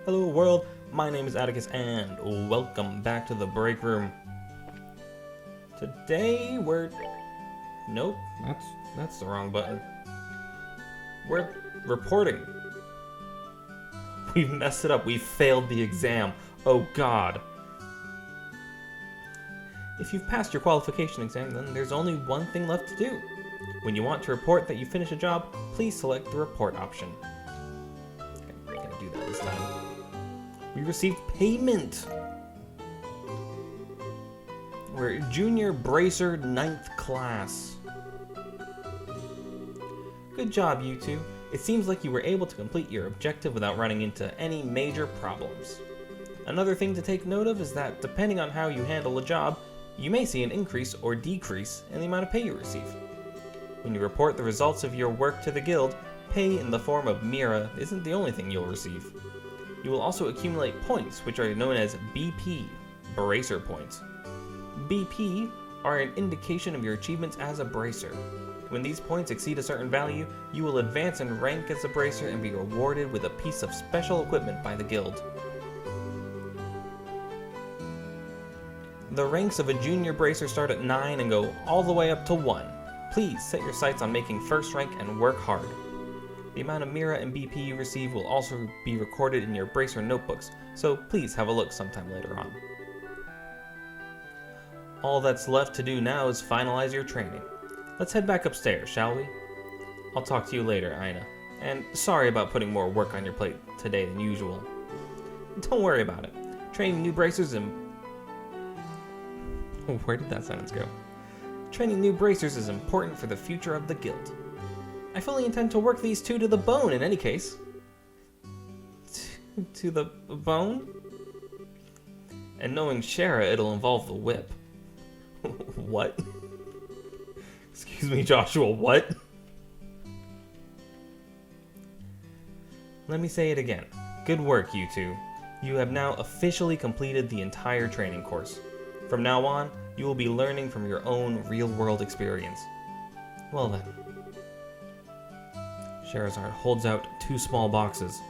Hello world, my name is Atticus and welcome back to the break room. Today Nope, that's the wrong button. We're reporting. We've messed it up, we failed the exam. Oh god. If you've passed your qualification exam, then there's only one thing left to do. When you want to report that you finished a job, please select the report option. I'm gonna do that this time. We received payment! We're Junior Bracer 9th class. Good job, you two. It seems like you were able to complete your objective without running into any major problems. Another thing to take note of is that depending on how you handle a job, you may see an increase or decrease in the amount of pay you receive. When you report the results of your work to the guild, pay in the form of Mira isn't the only thing you'll receive. You will also accumulate points, which are known as BP, Bracer Points. BP are an indication of your achievements as a Bracer. When these points exceed a certain value, you will advance in rank as a Bracer and be rewarded with a piece of special equipment by the guild. The ranks of a Junior Bracer start at 9 and go all the way up to 1. Please set your sights on making first rank and work hard. The amount of Mira and BP you receive will also be recorded in your Bracer notebooks, so please have a look sometime later on. All that's left to do now is finalize your training. Let's head back upstairs, shall we? I'll talk to you later, Ina. And sorry about putting more work on your plate today than usual. Don't worry about it. Training new bracers and... Where did that sentence go? Training new bracers is important for the future of the guild. I fully intend to work these two to the bone in any case. To the bone? And knowing Shara, it'll involve the whip. What? Excuse me, Joshua, what? Let me say it again. Good work, you two. You have now officially completed the entire training course. From now on, you will be learning from your own real-world experience. Well then. Sherazard holds out 2 small boxes.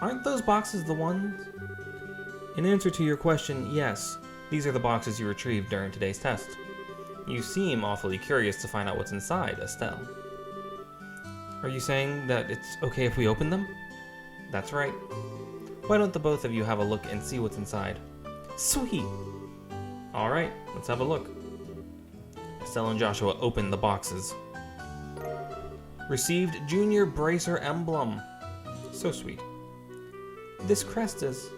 Aren't those boxes the ones? In answer to your question, yes. These are the boxes you retrieved during today's test. You seem awfully curious to find out what's inside, Estelle. Are you saying that it's okay if we open them? That's right. Why don't the both of you have a look and see what's inside? Sweet! Alright, let's have a look. Estelle and Joshua open the boxes. Received Junior Bracer Emblem. So sweet. This crest is...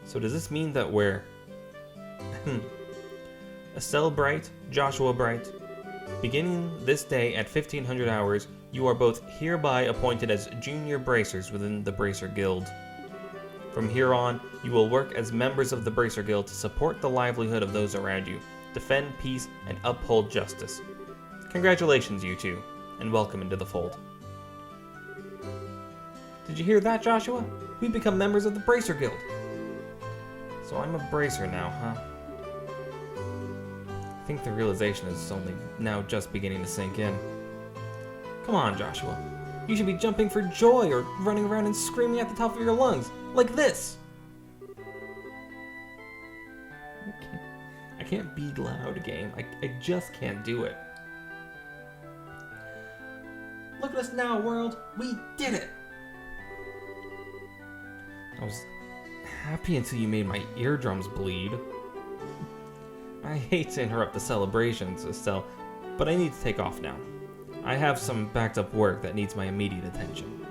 So does this mean that we're... Estelle Bright, Joshua Bright. Beginning this day at 1500 hours, you are both hereby appointed as Junior Bracers within the Bracer Guild. From here on, you will work as members of the Bracer Guild to support the livelihood of those around you, defend peace, and uphold justice. Congratulations, you two, and welcome into the fold. Did you hear that, Joshua? We've become members of the Bracer Guild. So I'm a Bracer now, huh? I think the realization is only now just beginning to sink in. Come on, Joshua. You should be jumping for joy or running around and screaming at the top of your lungs, like this! I can't be loud, game. I just can't do it. Look at us now, world! We did it! I was happy until you made my eardrums bleed. I hate to interrupt the celebrations, Estelle, but I need to take off now. I have some backed up work that needs my immediate attention.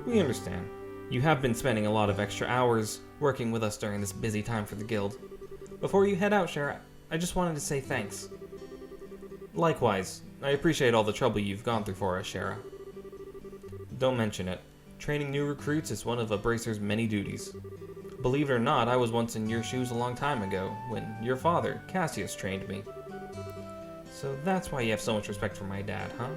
We understand. You have been spending a lot of extra hours working with us during this busy time for the guild. Before you head out, Shara, I just wanted to say thanks. Likewise, I appreciate all the trouble you've gone through for us, Shara. Don't mention it. Training new recruits is one of a Bracer's many duties. Believe it or not, I was once in your shoes a long time ago, when your father, Cassius, trained me. So that's why you have so much respect for my dad, huh?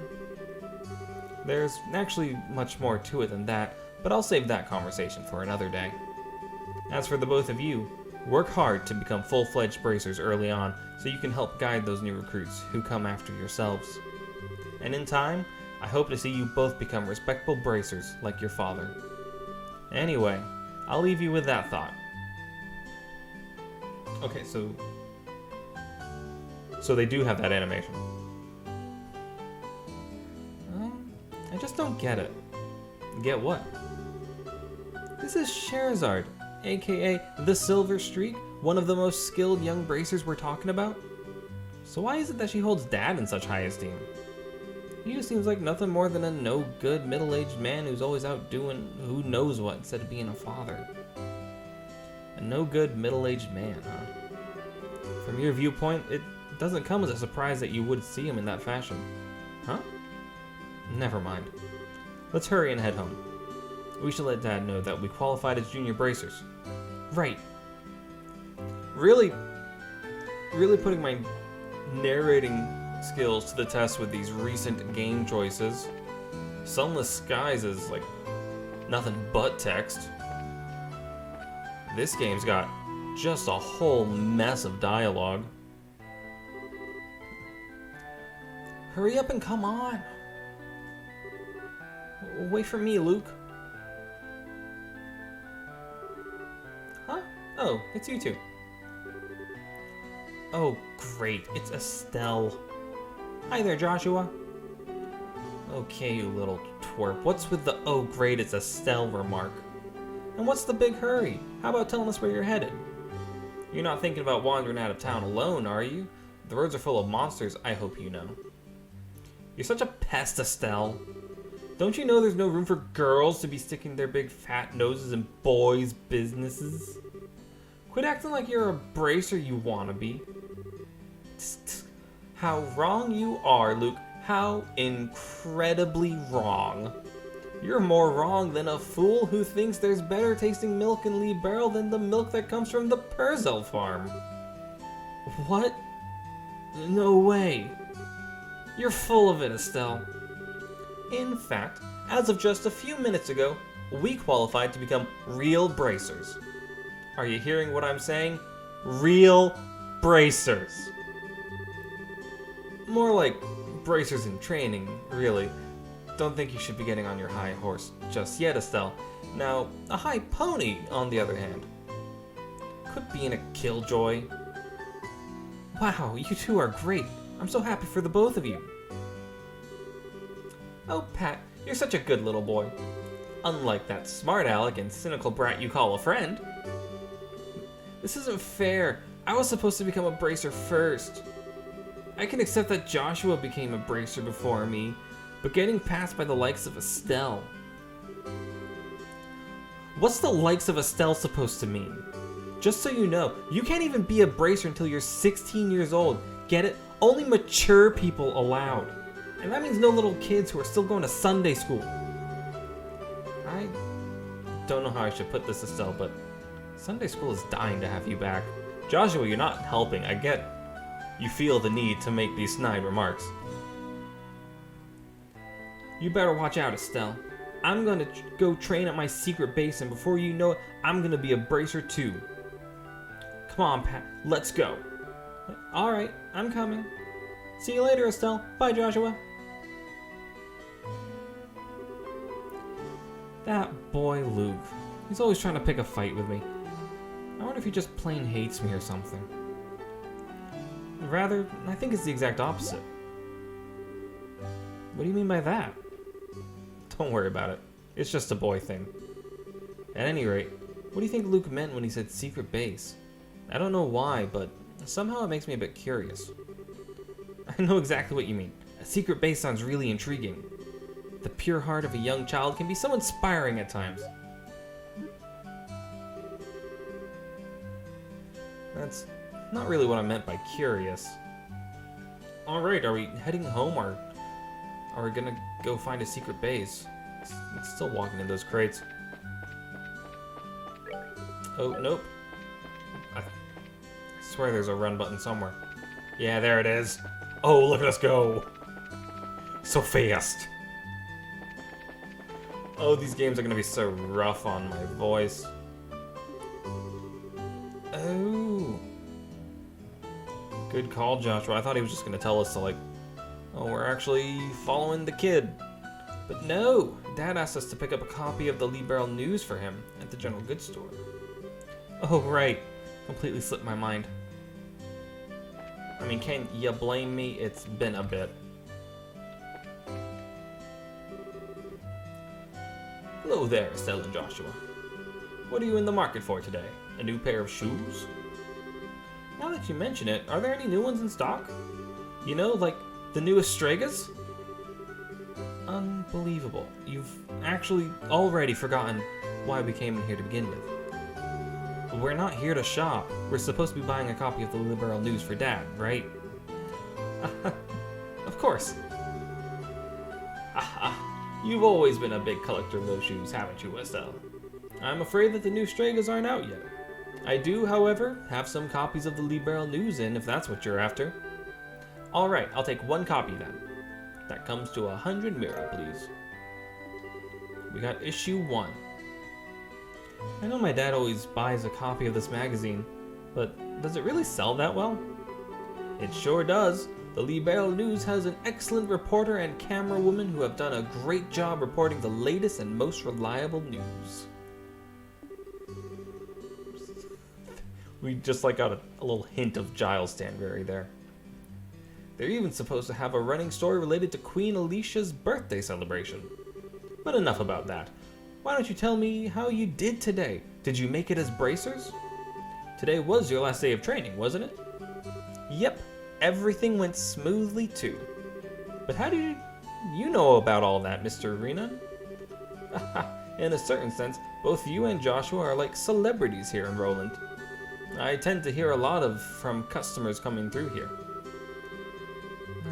There's actually much more to it than that, but I'll save that conversation for another day. As for the both of you, work hard to become full-fledged Bracers early on, so you can help guide those new recruits who come after yourselves. And in time, I hope to see you both become respectable Bracers like your father. Anyway, I'll leave you with that thought. Okay, so they do have that animation. I just don't get it. Get what? This is Scheherazade, aka the Silver Streak, one of the most skilled young bracers we're talking about. So why is it that she holds Dad in such high esteem? He just seems like nothing more than a no-good middle-aged man who's always out doing who knows what instead of being a father. A no-good middle-aged man, huh? From your viewpoint, it doesn't come as a surprise that you would see him in that fashion. Huh? Never mind. Let's hurry and head home. We should let Dad know that we qualified as junior bracers. Right. Really putting my narrating skills to the test with these recent game choices. Sunless Skies is like nothing but text. This game's got just a whole mess of dialogue. Hurry up and come on. Wait for me, Luke. Huh? Oh, it's you two. Oh, great. It's Estelle. Hi there, Joshua. Okay, you little twerp. What's with the "oh, great, it's Estelle" remark? And what's the big hurry? How about telling us where you're headed? You're not thinking about wandering out of town alone, are you? The roads are full of monsters, I hope you know. You're such a pest, Estelle. Don't you know there's no room for girls to be sticking their big fat noses in boys' businesses? Quit acting like you're a bracer you wanna be. How wrong you are, Luke. How incredibly wrong. You're more wrong than a fool who thinks there's better tasting milk in Lee Barrel than the milk that comes from the Purcell farm. What? No way. You're full of it, Estelle. In fact, as of just a few minutes ago, we qualified to become real bracers. Are you hearing what I'm saying? Real bracers. More like bracers in training, really. Don't think you should be getting on your high horse just yet, Estelle. Now, a high pony, on the other hand. Quit being a killjoy. Wow, you two are great. I'm so happy for the both of you. Oh, Pat, you're such a good little boy. Unlike that smart aleck and cynical brat you call a friend. This isn't fair. I was supposed to become a bracer first. I can accept that Joshua became a bracer before me, but getting passed by the likes of Estelle. What's the likes of Estelle supposed to mean? Just so you know, you can't even be a bracer until you're 16 years old. Get it? Only mature people allowed. And that means no little kids who are still going to Sunday school. I don't know how I should put this, Estelle, but Sunday school is dying to have you back. Joshua, you're not helping. I get you feel the need to make these snide remarks. You better watch out, Estelle. I'm gonna go train at my secret base, and before you know it, I'm gonna be a bracer too. Come on, Pat, let's go. Alright, I'm coming. See you later, Estelle. Bye, Joshua. That boy Luke. He's always trying to pick a fight with me. I wonder if he just plain hates me or something. Rather, I think it's the exact opposite. What do you mean by that? Don't worry about it. It's just a boy thing. At any rate, what do you think Luke meant when he said secret base? I don't know why, but somehow it makes me a bit curious. I know exactly what you mean. A secret base sounds really intriguing. The pure heart of a young child can be so inspiring at times. That's not really what I meant by curious. Alright, are we heading home or are we gonna go find a secret base? It's still walking in those crates. Oh, nope. I swear there's a run button somewhere. Yeah, there it is. Oh, look at us go. So fast. Oh, these games are gonna be so rough on my voice. Oh. Good call, Joshua. I thought he was just gonna tell us to, like, oh, we're actually following the kid. But no, Dad asked us to pick up a copy of the Liberal News for him at the general goods store. Oh, right. Completely slipped my mind. I mean, can you blame me? It's been a bit. Hello there, Estelle and Joshua. What are you in the market for today? A new pair of shoes? Now that you mention it, are there any new ones in stock? You know, like the newest Stragas? Unbelievable. You've actually already forgotten why we came in here to begin with. We're not here to shop. We're supposed to be buying a copy of the Liberal News for Dad, right? Of course. You've always been a big collector of those shoes, haven't you, Estelle? I'm afraid that the new Stragas aren't out yet. I do, however, have some copies of the Liberal News in, if that's what you're after. Alright, I'll take one copy then. That comes to 100 mira, please. We got issue 1. I know my dad always buys a copy of this magazine, but does it really sell that well? It sure does. The Liberal News has an excellent reporter and camera woman who have done a great job reporting the latest and most reliable news. We just got a little hint of Giles Stanberry there. They're even supposed to have a running story related to Queen Alicia's birthday celebration. But enough about that. Why don't you tell me how you did today? Did you make it as bracers? Today was your last day of training, wasn't it? Yep, everything went smoothly too. But how do you know about all that, Mr. Renan? In a certain sense, both you and Joshua are like celebrities here in Roland. I tend to hear a lot from customers coming through here.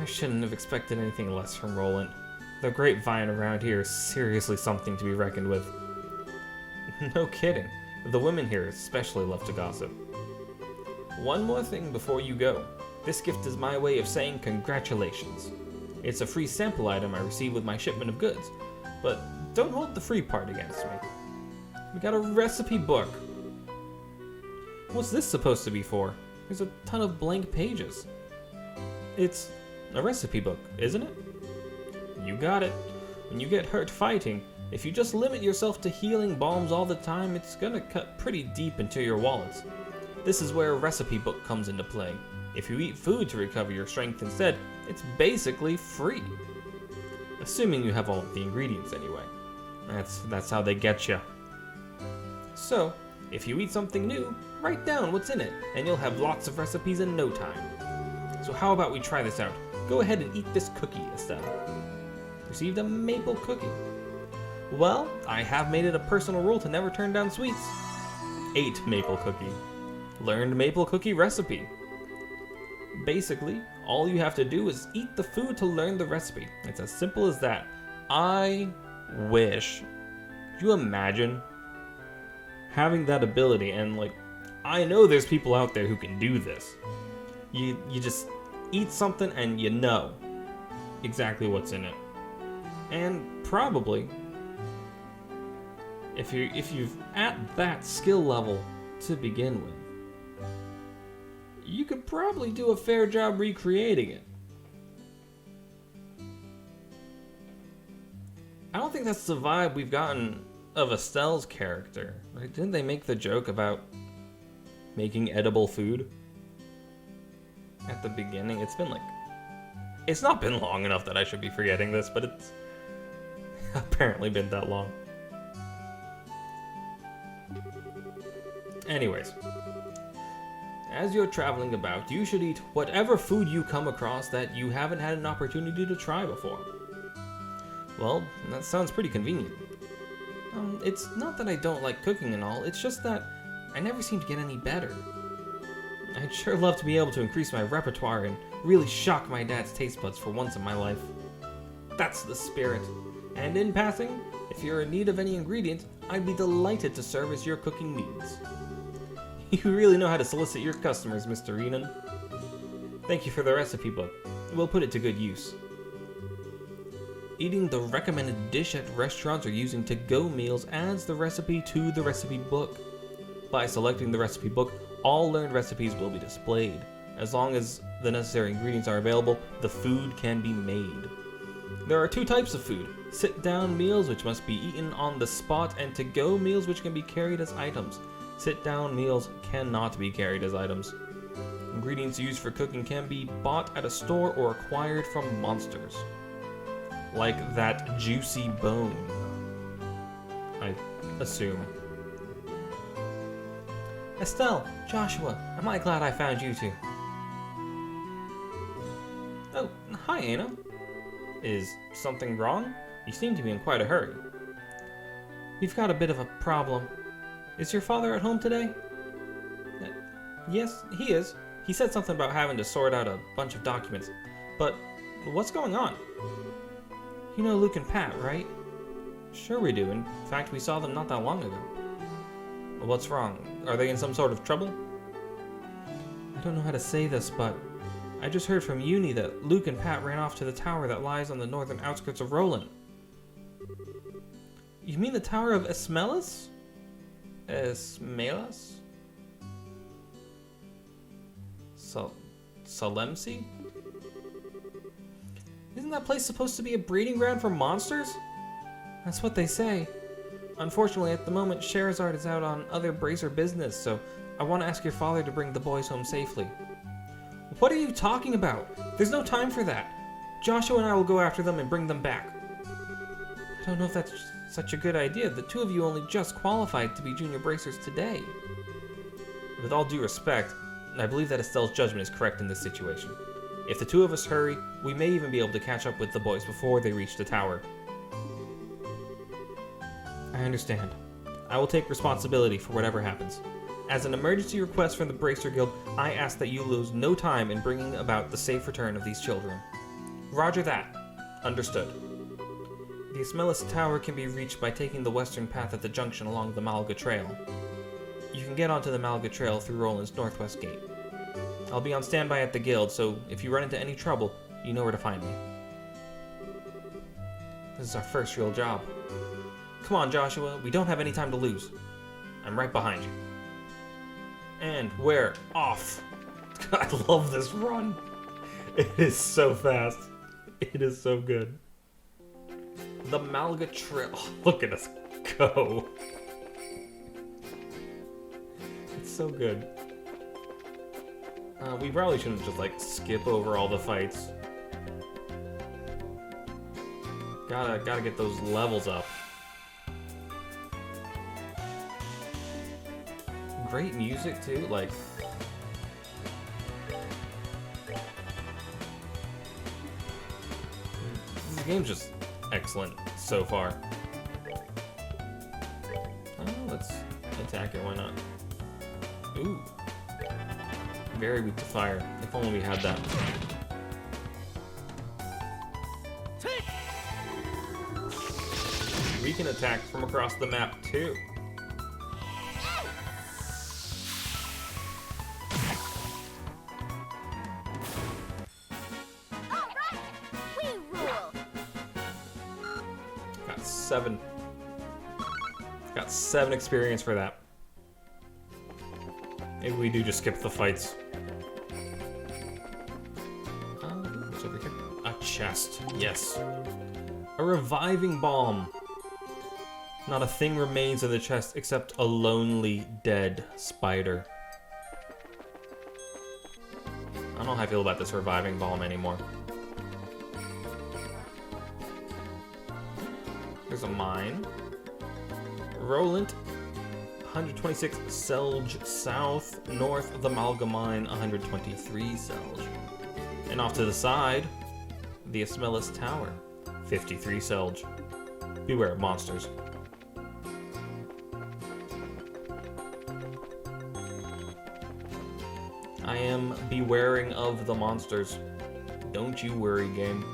I shouldn't have expected anything less from Roland. The grapevine around here is seriously something to be reckoned with. No kidding. The women here especially love to gossip. One more thing before you go. This gift is my way of saying congratulations. It's a free sample item I received with my shipment of goods, but don't hold the free part against me. We got a recipe book. What's this supposed to be for? There's a ton of blank pages. It's a recipe book, isn't it? You got it. When you get hurt fighting, if you just limit yourself to healing balms all the time, it's gonna cut pretty deep into your wallets. This is where a recipe book comes into play. If you eat food to recover your strength instead, it's basically free. Assuming you have all of the ingredients anyway. That's how they get you. So, if you eat something new, write down what's in it, and you'll have lots of recipes in no time. So how about we try this out? Go ahead and eat this cookie, Estelle. Received a maple cookie. Well, I have made it a personal rule to never turn down sweets. Ate maple cookie. Learned maple cookie recipe. Basically, all you have to do is eat the food to learn the recipe. It's as simple as that. I wish. Could you imagine having that ability? And I know there's people out there who can do this. You just eat something and you know exactly what's in it. And probably, if you've at that skill level to begin with, you could probably do a fair job recreating it. I don't think that's the vibe we've gotten of Estelle's character. Right? Didn't they make the joke about making edible food at the beginning? It's not been long enough that I should be forgetting this, but it's apparently been that long. Anyways, as you're traveling about, you should eat whatever food you come across that you haven't had an opportunity to try before. Well, that sounds pretty convenient. It's not that I don't like cooking and all, it's just that I never seem to get any better. I'd sure love to be able to increase my repertoire and really shock my dad's taste buds for once in my life. That's the spirit. And in passing, if you're in need of any ingredient, I'd be delighted to service your cooking needs. You really know how to solicit your customers, Mr. Renan. Thank you for the recipe book. We'll put it to good use. Eating the recommended dish at restaurants or using to-go meals adds the recipe to the recipe book. By selecting the recipe book, all learned recipes will be displayed. As long as the necessary ingredients are available, the food can be made. There are two types of food. Sit-down meals, which must be eaten on the spot, and to-go meals, which can be carried as items. Sit-down meals cannot be carried as items. Ingredients used for cooking can be bought at a store or acquired from monsters. Like that juicy bone, I assume. Estelle, Joshua, am I glad I found you two. Oh, hi, Anna. Is something wrong? You seem to be in quite a hurry. We've got a bit of a problem. Is your father at home today? Yes, he is. He said something about having to sort out a bunch of documents. But what's going on? You know Luke and Pat, right? Sure we do. In fact, we saw them not that long ago. What's wrong? Are they in some sort of trouble? I don't know how to say this, but I just heard from Uni that Luke and Pat ran off to the tower that lies on the northern outskirts of Roland. You mean the Tower of Esmelas? Esmelas? Salemsi? Isn't that place supposed to be a breeding ground for monsters? That's what they say. Unfortunately, at the moment, Sherazard is out on other Bracer business, so I want to ask your father to bring the boys home safely. What are you talking about? There's no time for that. Joshua and I will go after them and bring them back. I don't know if that's such a good idea. The two of you only just qualified to be junior bracers today. With all due respect, I believe that Estelle's judgment is correct in this situation. If the two of us hurry, we may even be able to catch up with the boys before they reach the tower. I understand. I will take responsibility for whatever happens. As an emergency request from the Bracer Guild, I ask that you lose no time in bringing about the safe return of these children. Roger that. Understood. The Esmelas Tower can be reached by taking the western path at the junction along the Malga Trail. You can get onto the Malga Trail through Roland's northwest gate. I'll be on standby at the guild, so if you run into any trouble, you know where to find me. This is our first real job. Come on, Joshua, we don't have any time to lose. I'm right behind you. And we're off. I love this run. It is so fast. It is so good. The Malga Trail. Oh, look at us go. It's so good. We probably shouldn't just like skip over all the fights. Gotta get those levels up. Great music too, like this game's just excellent so far. Oh, let's attack it, why not? Ooh. Very weak to fire. If only we had that. We can attack from across the map too. Got 7 experience for that. Maybe we do just skip the fights. What's over here? A chest. Yes. A reviving balm. Not a thing remains in the chest except a lonely, dead spider. I don't know how I feel about this reviving balm anymore. There's a mine. Roland, 126 Selge south, north of the Malga mine, 123 Selge. And off to the side, the Esmelas Tower, 53 Selge. Beware of monsters. I am bewaring of the monsters. Don't you worry, game.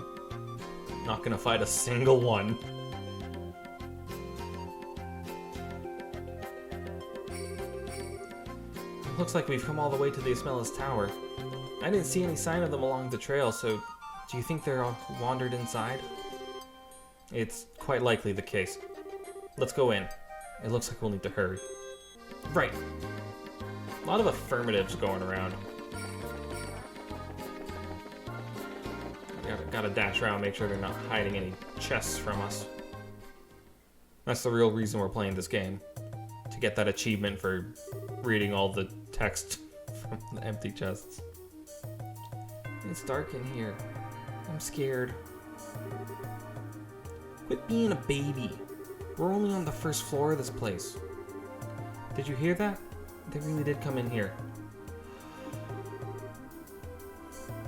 Not gonna fight a single one. Looks like we've come all the way to the Esmelas Tower. I didn't see any sign of them along the trail, so do you think they're all wandered inside? It's quite likely the case. Let's go in. It looks like we'll need to hurry. Right. A lot of affirmatives going around. Gotta dash around, make sure they're not hiding any chests from us. That's the real reason we're playing this game. To get that achievement for reading all the text from the empty chests. It's dark in here. I'm scared. Quit being a baby. We're only on the first floor of this place. Did you hear that? They really did come in here.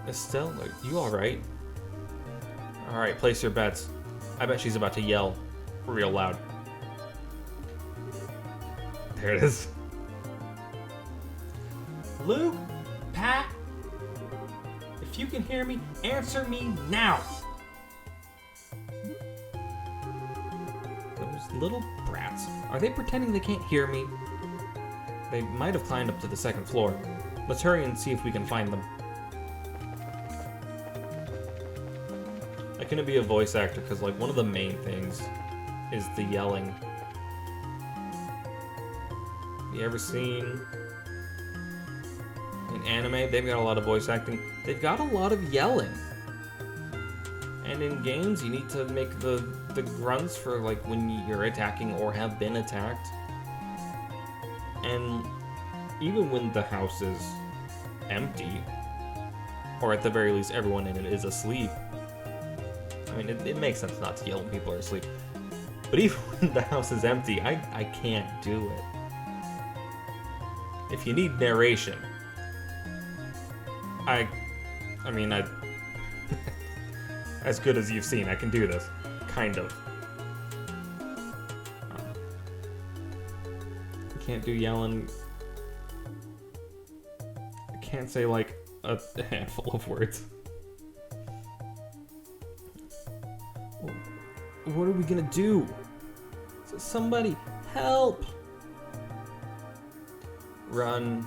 Estelle, are you alright? Alright, place your bets. I bet she's about to yell real loud. There it is. Luke? Pat? If you can hear me, answer me now! Those little brats. Are they pretending they can't hear me? They might have climbed up to the second floor. Let's hurry and see if we can find them. I couldn't be a voice actor because, like, one of the main things is the yelling. You ever seen in anime? They've got a lot of voice acting. They've got a lot of yelling. And in games, you need to make the grunts for, like, when you're attacking or have been attacked. And even when the house is empty, or at the very least everyone in it is asleep, I mean, it makes sense not to yell when people are asleep. But even when the house is empty, I can't do it. If you need narration, I mean, as good as you've seen, I can do this. Kind of. I can't do yelling. I can't say, like, a handful of words. What are we gonna do? Somebody help! Run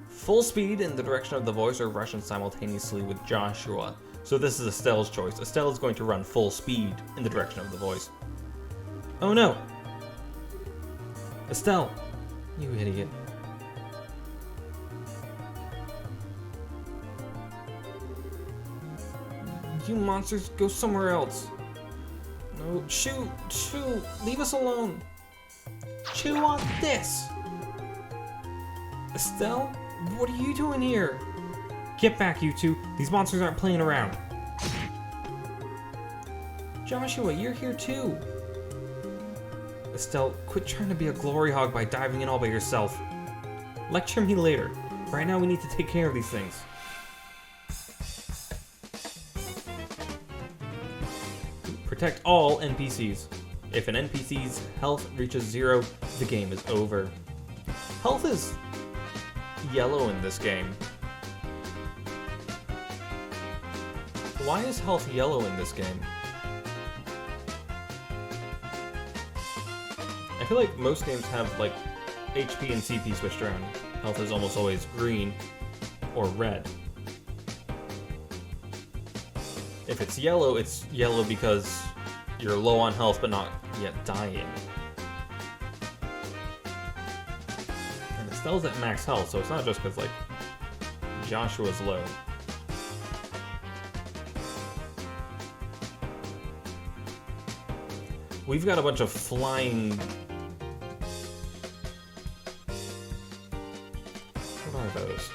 full speed in the direction of the voice or rush in simultaneously with Joshua. So this is Estelle's choice. Estelle is going to run full speed in the direction of the voice. Oh no! Estelle! You idiot. You monsters, go somewhere else. No, chew, leave us alone. Chew on this. Estelle, what are you doing here? Get back, you two. These monsters aren't playing around. Joshua, you're here too. Estelle, quit trying to be a glory hog by diving in all by yourself. Lecture me later. Right now we need to take care of these things. Protect all NPCs. If an NPC's health reaches 0, the game is over. Health is yellow in this game. Why is health yellow in this game? I feel like most games have, like, HP and CP switched around. Health is almost always green or red. If it's yellow because you're low on health but not yet dying. And Estelle's at max health, so it's not just because, like, Joshua's low. We've got a bunch of flying... What are those?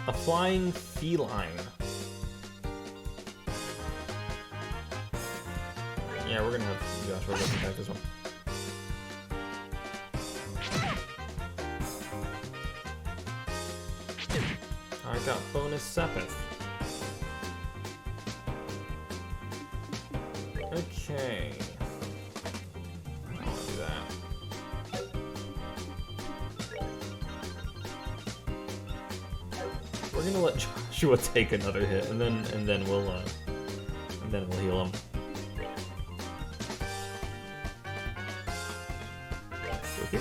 A flying feline. Yeah, we're gonna have Joshua go attack this one. I got bonus Sepith. Okay. I don't want to do that. We're gonna let Joshua take another hit, and then we'll heal him. Here.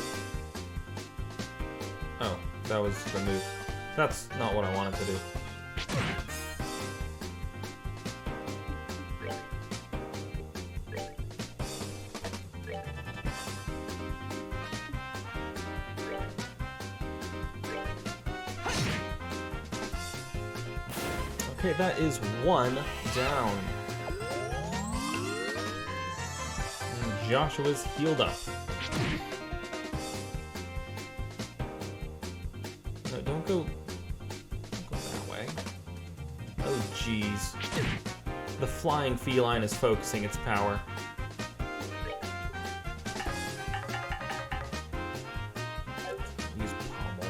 Oh, that was the move. That's not what I wanted to do. Okay, that is one down. And Joshua's healed up. No, don't go that way. Oh, jeez. The flying feline is focusing its power. Use pommel.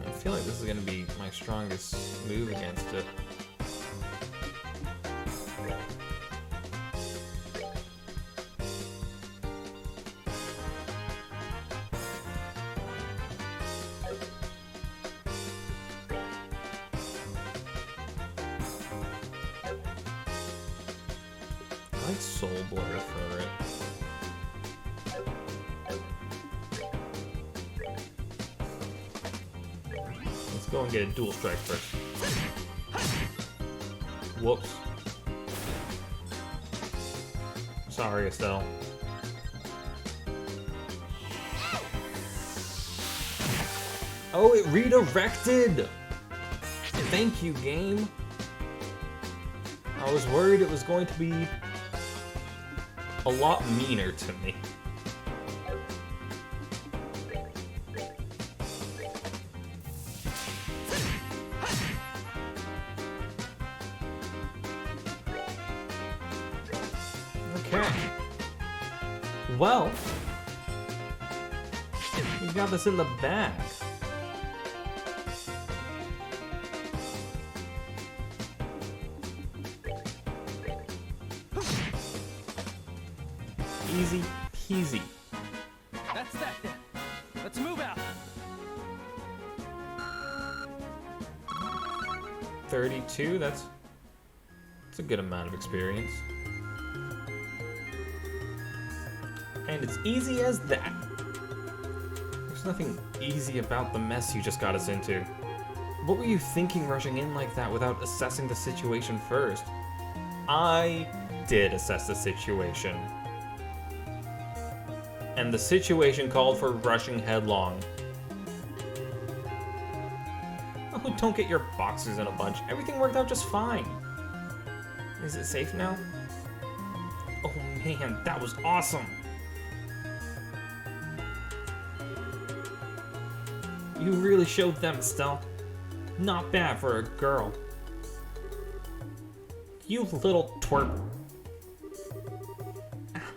I feel like this is going to be my strongest move against it. I like Soul Blur for it. Let's go and get a dual strike first. Whoops. Sorry, Estelle. Oh, it redirected! Thank you, game. I was worried it was going to be a lot meaner to me. Okay. Well, we got this in the bag. Easy peasy. That's that then. Let's move out. 32, that's a good amount of experience. And it's easy as that. There's nothing easy about the mess you just got us into. What were you thinking rushing in like that without assessing the situation first? I did assess the situation. And the situation called for rushing headlong. Oh, don't get your boxers in a bunch. Everything worked out just fine. Is it safe now? Oh man, that was awesome. You really showed them, Estelle. Not bad for a girl. You little twerp.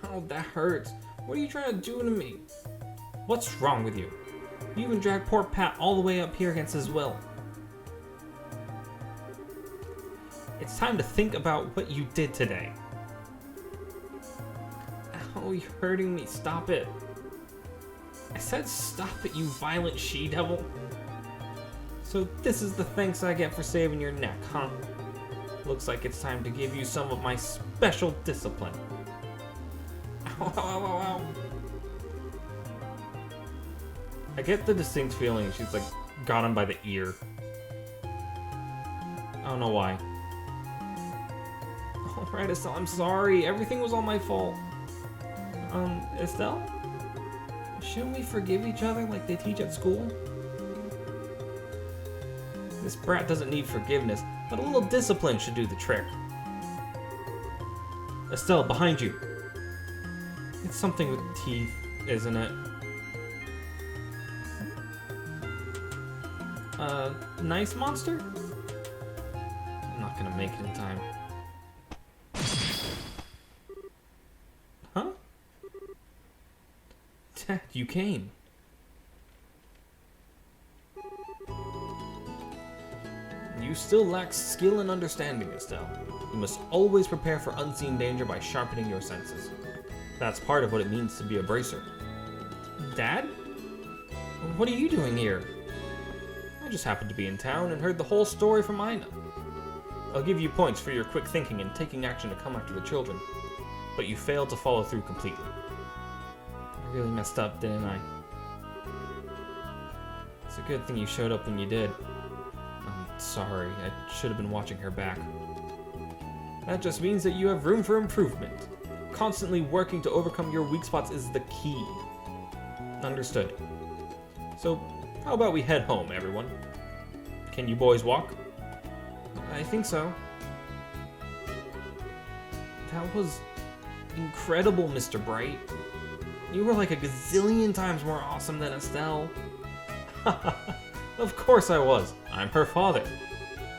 Ow, that hurts. What are you trying to do to me? What's wrong with you? You even dragged poor Pat all the way up here against his will. It's time to think about what you did today. Ow, you're hurting me. Stop it. I said stop it, you violent she-devil. So this is the thanks I get for saving your neck, huh? Looks like it's time to give you some of my special discipline. Ow, ow, ow, ow, ow. I get the distinct feeling she's like got him by the ear. I don't know why. Alright, Estelle, I'm sorry. Everything was all my fault. Estelle? Shouldn't we forgive each other like they teach at school? This brat doesn't need forgiveness, but a little discipline should do the trick. Estelle, behind you. It's something with teeth, isn't it? Nice monster? I'm not gonna make it in time. Huh? Dad, you came. You still lack skill and understanding, Estelle. You must always prepare for unseen danger by sharpening your senses. That's part of what it means to be a bracer. Dad? What are you doing here? I just happened to be in town and heard the whole story from Ina. I'll give you points for your quick thinking and taking action to come after the children, but you failed to follow through completely. I really messed up, didn't I? It's a good thing you showed up when you did. I'm sorry, I should have been watching her back. That just means that you have room for improvement. Constantly working to overcome your weak spots is the key. Understood. So, how about we head home, everyone? Can you boys walk? I think so. That was incredible, Mr. Bright. You were like a gazillion times more awesome than Estelle. Of course I was. I'm her father.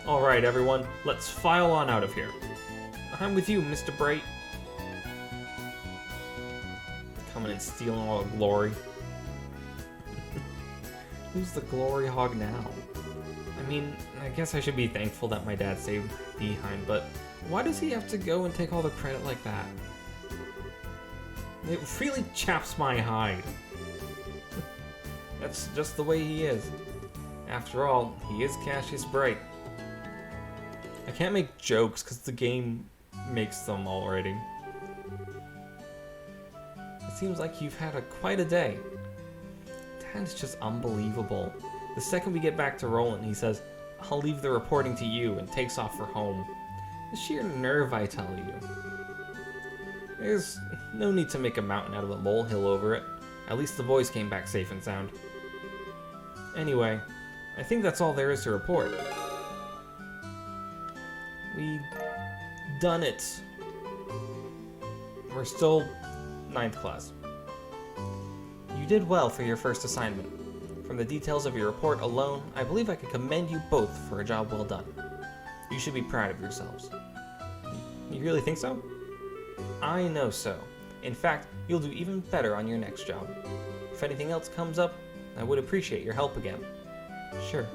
Alright, everyone, let's file on out of here. I'm with you, Mr. Bright. Coming and stealing all the glory. Who's the glory hog now? I mean, I guess I should be thankful that my dad stayed behind, but why does he have to go and take all the credit like that? It really chaps my hide. That's just the way he is. After all, he is Cassius Bright. I can't make jokes because the game makes them already. It seems like you've had quite a day. Dad's just unbelievable. The second we get back to Roland, he says, "I'll leave the reporting to you," and takes off for home. The sheer nerve, I tell you. There's no need to make a mountain out of a molehill over it. At least the boys came back safe and sound. Anyway, I think that's all there is to report. We done it. We're still 9th class. You did well for your first assignment. From the details of your report alone, I believe I can commend you both for a job well done. You should be proud of yourselves. You really think so? I know so. In fact, you'll do even better on your next job. If anything else comes up, I would appreciate your help again. Sure.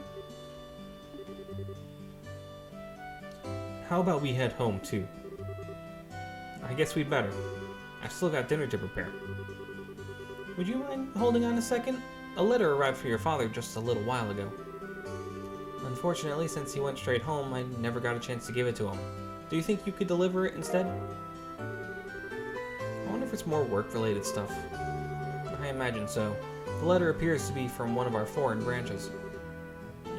How about we head home, too? I guess we'd better. I've still got dinner to prepare. Would you mind holding on a second? A letter arrived for your father just a little while ago. Unfortunately, since he went straight home, I never got a chance to give it to him. Do you think you could deliver it instead? I wonder if it's more work-related stuff. I imagine so. The letter appears to be from one of our foreign branches.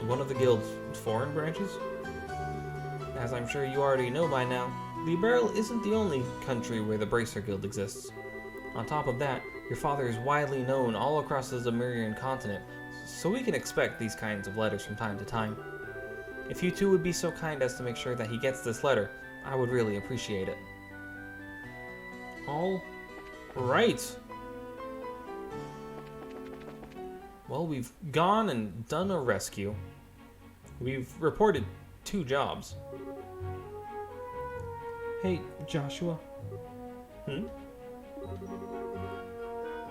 One of the guild's foreign branches? As I'm sure you already know by now, the Barrel isn't the only country where the Bracer Guild exists. On top of that, your father is widely known all across the Zemurian continent, so we can expect these kinds of letters from time to time. If you two would be so kind as to make sure that he gets this letter, I would really appreciate it. All right. Well, we've gone and done a rescue. We've reported 2 jobs. Hey, Joshua.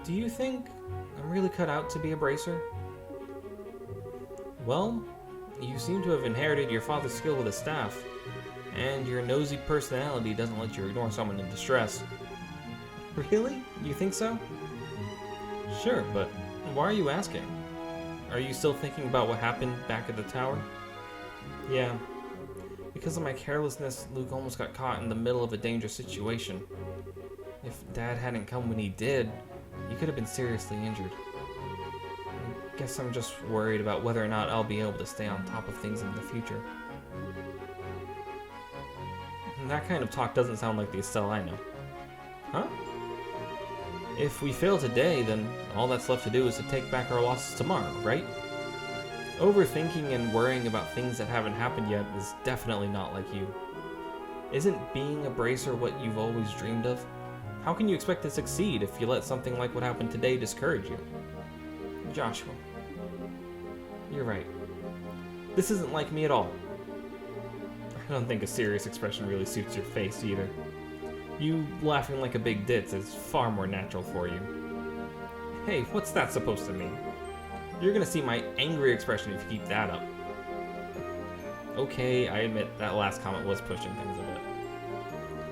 Do you think I'm really cut out to be a bracer? Well, you seem to have inherited your father's skill with a staff, and your nosy personality doesn't let you ignore someone in distress. Really? You think so? Sure, but why are you asking? Are you still thinking about what happened back at the tower? Yeah. Because of my carelessness, Luke almost got caught in the middle of a dangerous situation. If Dad hadn't come when he did, he could have been seriously injured. I guess I'm just worried about whether or not I'll be able to stay on top of things in the future. And that kind of talk doesn't sound like the Estelle I know. Huh? If we fail today, then all that's left to do is to take back our losses tomorrow, right? Overthinking and worrying about things that haven't happened yet is definitely not like you. Isn't being a bracer what you've always dreamed of? How can you expect to succeed if you let something like what happened today discourage you? Joshua, you're right. This isn't like me at all. I don't think a serious expression really suits your face either. You laughing like a big ditz is far more natural for you. Hey, what's that supposed to mean? You're gonna see my angry expression if you keep that up. Okay, I admit that last comment was pushing things a bit.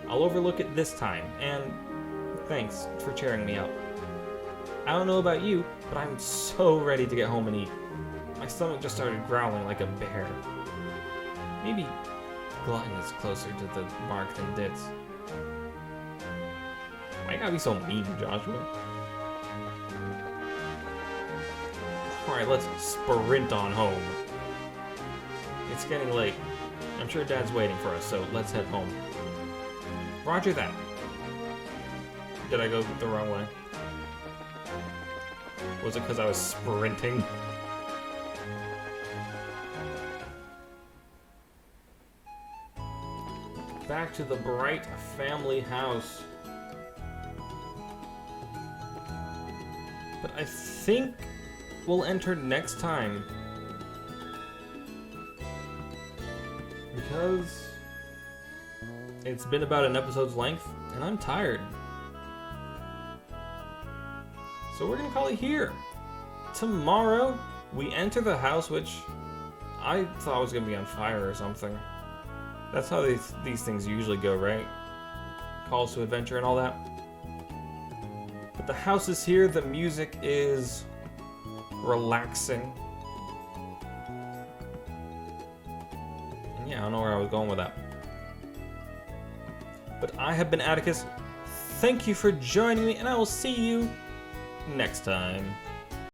I'll overlook it this time, and thanks for cheering me up. I don't know about you, but I'm so ready to get home and eat. My stomach just started growling like a bear. Maybe glutton is closer to the mark than ditz. Why you gotta be so mean, Joshua? Alright, let's sprint on home. It's getting late. I'm sure Dad's waiting for us, so let's head home. Roger that. did I go the wrong way? Was it because I was sprinting? Back to the Bright family house. But I think we'll enter next time. Because it's been about an episode's length, and I'm tired. So we're gonna call it here. Tomorrow, we enter the house, which I thought was gonna be on fire or something. That's how these things usually go, right? Calls to adventure and all that. But the house is here, the music is relaxing. And yeah, I don't know where I was going with that. But I have been Atticus. Thank you for joining me, and I will see you next time.